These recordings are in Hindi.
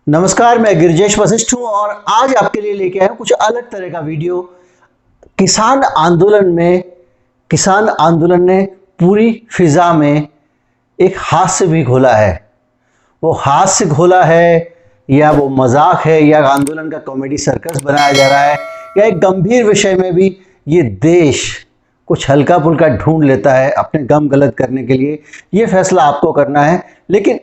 नमस्कार, मैं गिरिजेश वशिष्ठ हूँ और आज आपके लिए लेके आया हूँ कुछ अलग तरह का वीडियो। किसान आंदोलन ने पूरी फिजा में एक हास्य भी घोला है। वो हास्य घोला है या वो मजाक है या आंदोलन का कॉमेडी सर्कस बनाया जा रहा है या एक गंभीर विषय में भी ये देश कुछ हल्का फुल्का ढूंढ लेता है अपने गम गलत करने के लिए। ये फैसला आपको करना है। लेकिन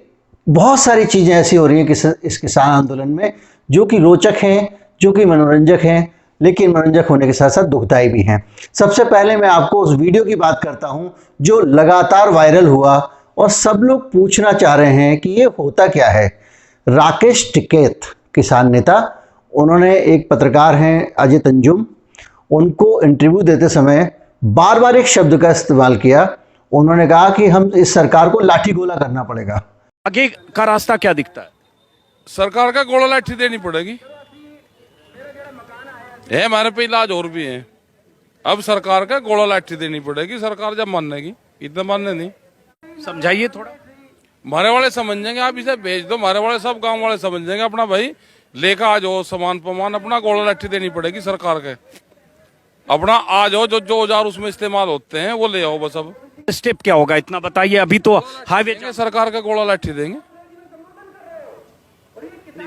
बहुत सारी चीज़ें ऐसी हो रही हैं कि इस किसान आंदोलन में जो कि रोचक हैं, जो कि मनोरंजक हैं, लेकिन मनोरंजक होने के साथ साथ दुखदायी भी हैं। सबसे पहले मैं आपको उस वीडियो की बात करता हूं जो लगातार वायरल हुआ और सब लोग पूछना चाह रहे हैं कि ये होता क्या है। राकेश टिकैत किसान नेता, उन्होंने एक पत्रकार हैं अजय तंजुम, उनको इंटरव्यू देते समय बार बार एक शब्द का इस्तेमाल किया। उन्होंने कहा कि हम इस सरकार को लाठी गोला करना पड़ेगा। आगे का रास्ता क्या दिखता है? सरकार का गोला लाठी देनी पड़ेगी। है हमारे पे इलाज और भी है। अब सरकार का गोला लाठी देनी पड़ेगी। सरकार जब मानेगी, इतना मानने नहीं। समझाइए थोड़ा। हमारे वाले समझ जाएंगे, आप इसे भेज दो, हमारे वाले सब गांव वाले समझ जाएंगे। अपना भाई लेकर आ जाओ सामान पमान, अपना गोला लाठी देनी पड़ेगी सरकार के। अपना आ जाओ, जो औजार उसमें इस्तेमाल होते हैं वो ले आओ बस। अब स्टेप क्या होगा इतना बताइए। अभी तो हाईवे सरकार का गोला लाठी देंगे।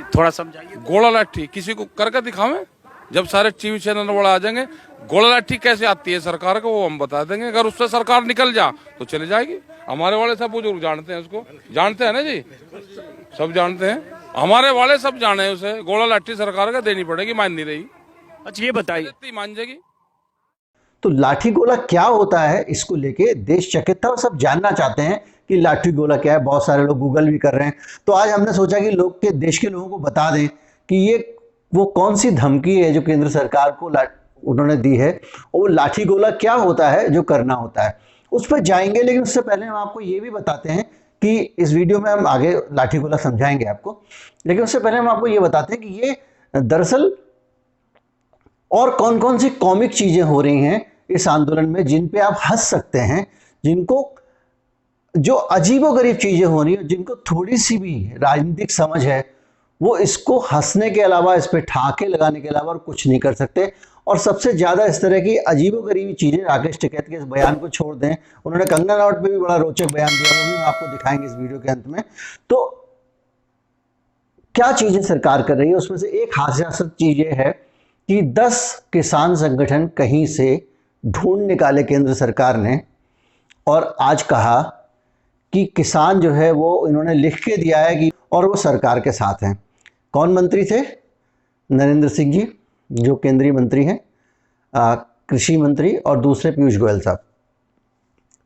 थोड़ा समझाइए। गोला लाठी किसी को करके दिखावें। जब सारे टीवी चैनल वाले आ जाएंगे, गोला लाठी कैसे आती है सरकार को वो हम बता देंगे। अगर उससे सरकार निकल जा तो चले जाएगी। हमारे वाले सब बुजुर्ग जानते हैं उसको, जानते हैं ना जी, सब जानते हैं। हमारे वाले सब जाने उसे। गोला लाठी सरकार का देनी पड़ेगी, मान नहीं रही। अच्छा ये बताइए, मान जाएगी। तो लाठी गोला क्या होता है, इसको लेके देश चकित था और सब जानना चाहते हैं कि लाठी गोला क्या है। बहुत सारे लोग गूगल भी कर रहे हैं। तो आज हमने सोचा कि देश के लोगों को बता दें कि ये वो कौन सी धमकी है जो केंद्र सरकार को उन्होंने दी है और वो लाठी गोला क्या होता है जो करना होता है, उस पर जाएंगे। लेकिन उससे पहले हम आपको ये भी बताते हैं कि इस वीडियो में हम आगे लाठी गोला समझाएंगे आपको, लेकिन उससे पहले हम आपको ये बताते हैं कि ये दरअसल और कौन कौन सी कॉमिक चीजें हो रही हैं इस आंदोलन में जिन पे आप हंस सकते हैं, जिनको जो अजीबोगरीब चीजें हो रही हैं, जिनको थोड़ी सी भी राजनीतिक समझ है, वो इसको हंसने के अलावा, इस पे ठहाके लगाने के अलावा और कुछ नहीं कर सकते। और सबसे ज्यादा इस तरह की अजीबोगरीब चीजें राकेश टिकैत के इस बयान को छोड़ दें, उन्होंने कंगना रनावत पे भी बड़ा रोचक बयान दिया, वो भी हम आपको दिखाएंगे इस वीडियो के अंत में। तो क्या चीजें सरकार कर रही है, उसमें से एक हास्यास्पद चीज ये है कि 10 किसान संगठन कहीं से ढूंढ निकाले केंद्र सरकार ने और आज कहा कि किसान जो है वो इन्होंने लिख के दिया है कि और वो सरकार के साथ हैं। कौन मंत्री थे? नरेंद्र सिंह जी जो केंद्रीय मंत्री हैं, कृषि मंत्री, और दूसरे पीयूष गोयल साहब।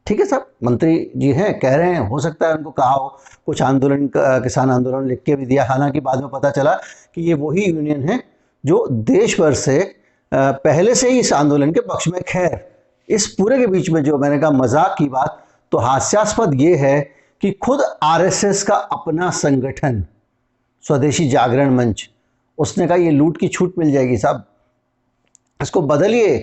ठीक है साहब, मंत्री जी हैं, कह रहे हैं, हो सकता है उनको कहा हो कुछ किसान आंदोलन लिख के भी दिया। हालांकि बाद में पता चला कि ये वही यूनियन है जो देश भर से पहले से ही इस आंदोलन के पक्ष में। खैर, इस पूरे के बीच में जो मैंने कहा मजाक की बात, तो हास्यास्पद ये है कि खुद आरएसएस का अपना संगठन स्वदेशी जागरण मंच, उसने कहा ये लूट की छूट मिल जाएगी साहब, इसको बदलिए।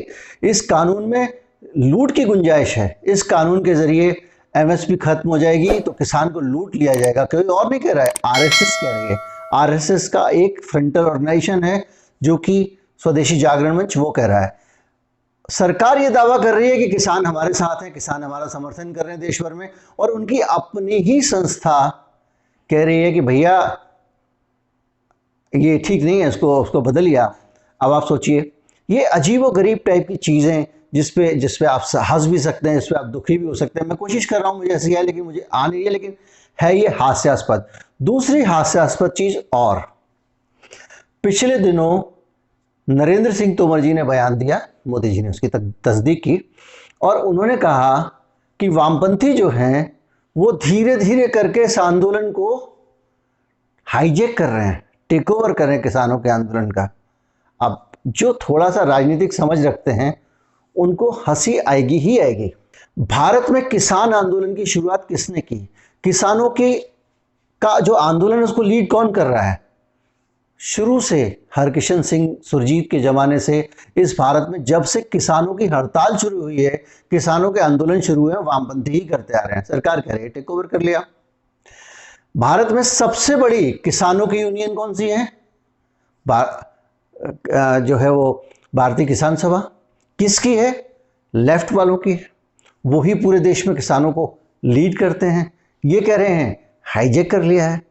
इस कानून में लूट की गुंजाइश है। इस कानून के जरिए एमएसपी खत्म हो जाएगी तो किसान को लूट लिया जाएगा। कोई और नहीं कह रहा है, आरएसएस कह रही है। आरएसएस का एक फ्रंटल ऑर्गेनाइजेशन है जो कि स्वदेशी जागरण मंच, वो कह रहा है। सरकार ये दावा कर रही है कि किसान हमारे साथ हैं, किसान हमारा समर्थन कर रहे हैं देश भर में, और उनकी अपनी ही संस्था कह रही है कि भैया ये ठीक नहीं है, उसको बदलिए आप। अब आप सोचिए, ये अजीब व गरीब टाइप की चीज़ें जिसपे आप हंस भी सकते हैं, जिस पे आप दुखी भी हो सकते हैं। मैं कोशिश कर रहा हूँ मुझे ऐसी है, लेकिन मुझे आ नहीं है, लेकिन है ये हास्यास्पद। दूसरी हास्यास्पद चीज़, और पिछले दिनों नरेंद्र सिंह तोमर जी ने बयान दिया, मोदी जी ने उसकी तस्दीक की, और उन्होंने कहा कि वामपंथी जो हैं वो धीरे धीरे करके इस आंदोलन को हाईजैक कर रहे हैं, टेक ओवर कर रहे हैं किसानों के आंदोलन का। अब जो थोड़ा सा राजनीतिक समझ रखते हैं उनको हंसी आएगी ही आएगी। भारत में किसान आंदोलन की शुरुआत किसने की? किसानों का जो आंदोलन है उसको लीड कौन कर रहा है? शुरू से हरकिशन सिंह सुरजीत के ज़माने से इस भारत में जब से किसानों की हड़ताल शुरू हुई है, किसानों के आंदोलन शुरू हुए हैं, वामपंथी ही करते आ रहे हैं। सरकार कह रही है टेक ओवर कर लिया। भारत में सबसे बड़ी किसानों की यूनियन कौन सी है? जो है वो भारतीय किसान सभा। किसकी है? लेफ्ट वालों की। वो ही पूरे देश में किसानों को लीड करते हैं। ये कह रहे हैं हाईजैक कर लिया है।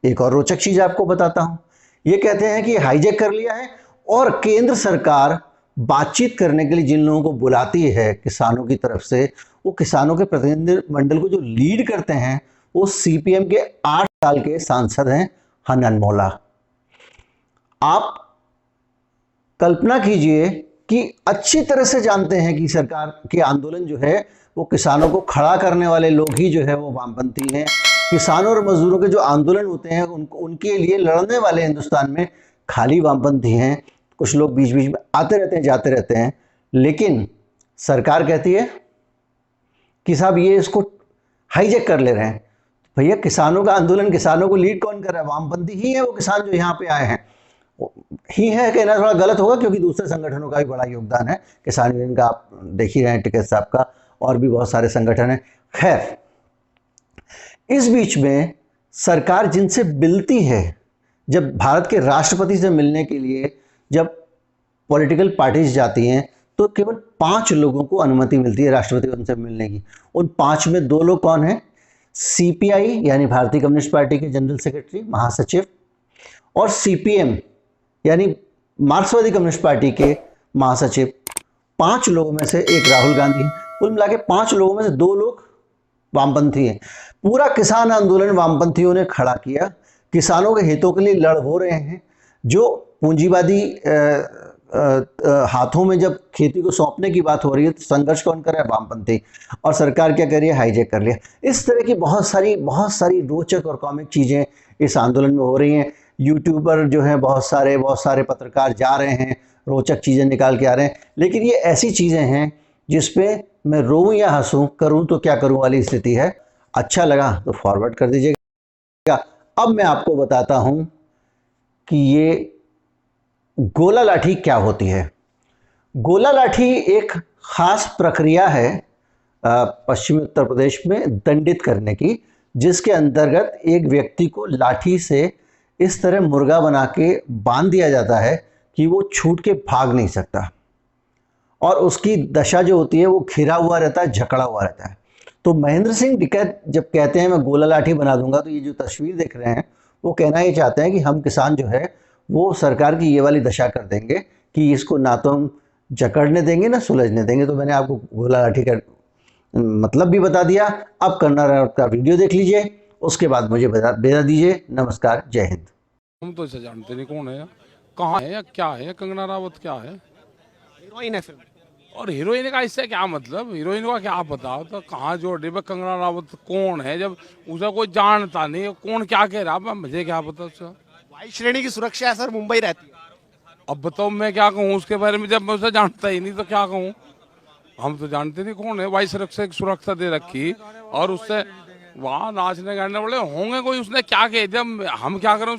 एक और रोचक चीज आपको बताता हूं। ये कहते हैं कि हाईजैक कर लिया है और केंद्र सरकार बातचीत करने के लिए जिन लोगों को बुलाती है किसानों की तरफ से, वो किसानों के प्रतिनिधिमंडल को जो लीड करते हैं वो सीपीएम के 8 साल के सांसद हैं हनन मोला। आप कल्पना कीजिए कि अच्छी तरह से जानते हैं कि सरकार के आंदोलन जो है वो किसानों को खड़ा करने वाले लोग ही जो है वो वामपंथी हैं। किसानों और मजदूरों के जो आंदोलन होते हैं उनके लिए लड़ने वाले हिंदुस्तान में खाली वामपंथी हैं। कुछ लोग बीच बीच में आते रहते हैं, जाते रहते हैं, लेकिन सरकार कहती है कि साहब ये इसको हाईजैक कर ले रहे हैं। भैया किसानों का आंदोलन, किसानों को लीड कौन कर रहा है? वामपंथी ही है वो किसान जो यहाँ पे आए हैं। ही है कहना थोड़ा गलत होगा क्योंकि दूसरे संगठनों का भी बड़ा योगदान है। किसान यूनियन का आप देख ही रहे हैं, टिकैत साहब का, और भी बहुत सारे संगठन हैं। खैर, इस बीच में सरकार जिनसे मिलती है, जब भारत के राष्ट्रपति से मिलने के लिए जब पॉलिटिकल पार्टीज जाती हैं तो केवल 5 लोगों को अनुमति मिलती है राष्ट्रपति उनसे मिलने की। उन 5 में 2 लोग कौन हैं? सीपीआई यानी भारतीय कम्युनिस्ट पार्टी के जनरल सेक्रेटरी, महासचिव, और सीपीएम यानी मार्क्सवादी कम्युनिस्ट पार्टी के महासचिव। 5 लोगों में से एक राहुल गांधी हैं। कुल मिला के 5 लोगों में से 2 लोग वामपंथी हैं। पूरा किसान आंदोलन वामपंथियों ने खड़ा किया। किसानों के हितों के लिए लड़ हो रहे हैं। जो पूंजीवादी हाथों में जब खेती को सौंपने की बात हो रही है तो संघर्ष कौन कर रहा है? वामपंथी। और सरकार क्या कर रही है? हाईजैक कर लिया। इस तरह की बहुत सारी रोचक और कॉमिक चीज़ें इस आंदोलन में हो रही हैं। यूट्यूबर जो हैं बहुत सारे पत्रकार जा रहे हैं, रोचक चीज़ें निकाल के आ रहे हैं, लेकिन ये ऐसी चीज़ें हैं जिस पे मैं रोऊं या हंसूं, करूं तो क्या करूं वाली स्थिति है। अच्छा लगा तो फॉरवर्ड कर दीजिएगा। अब मैं आपको बताता हूं कि ये गोला लाठी क्या होती है। गोला लाठी एक खास प्रक्रिया है पश्चिमी उत्तर प्रदेश में दंडित करने की, जिसके अंतर्गत एक व्यक्ति को लाठी से इस तरह मुर्गा बना के बांध दिया जाता है कि वो छूट के भाग नहीं सकता, और उसकी दशा जो होती है वो घिरा हुआ रहता है, जकड़ा हुआ रहता है। तो महेंद्र सिंह टिकैत जब कहते हैं मैं गोला लाठी बना दूंगा, तो ये जो तस्वीर देख रहे हैं वो कहना ये चाहते हैं कि हम किसान जो है वो सरकार की ये वाली दशा कर देंगे कि इसको ना तो हम जकड़ने देंगे ना सुलझने देंगे। तो मैंने आपको गोला लाठी का मतलब भी बता दिया। अब कंगना रनौत का वीडियो देख लीजिए, उसके बाद मुझे बता दीजिए। नमस्कार, जय हिंद। हम तो इसे जानते नहीं कौन है, कहाँ है या क्या है। कंगना रावत क्या है? हीरोइन है फिल्म। और हीरोइन का इससे क्या मतलब? हीरोइन का क्या पता? तो कहाँ जोड़ रही है कंगना रावत? कौन है जब उसे कोई जानता नहीं? कौन क्या कह रहा है, मुझे क्या पता उसका? वायु श्रेणी की सुरक्षा है सर, मुंबई रहती है। अब बताओ मैं क्या कहूँ उसके बारे में, जब मैं उसे जानता ही नहीं तो क्या कहूँ। हम तो जानते नहीं कौन है। वायु सुरक्षा दे रखी और उससे वहाँ नाचने गाने वाले होंगे कोई, उसने क्या कह दिया, हम क्या करें?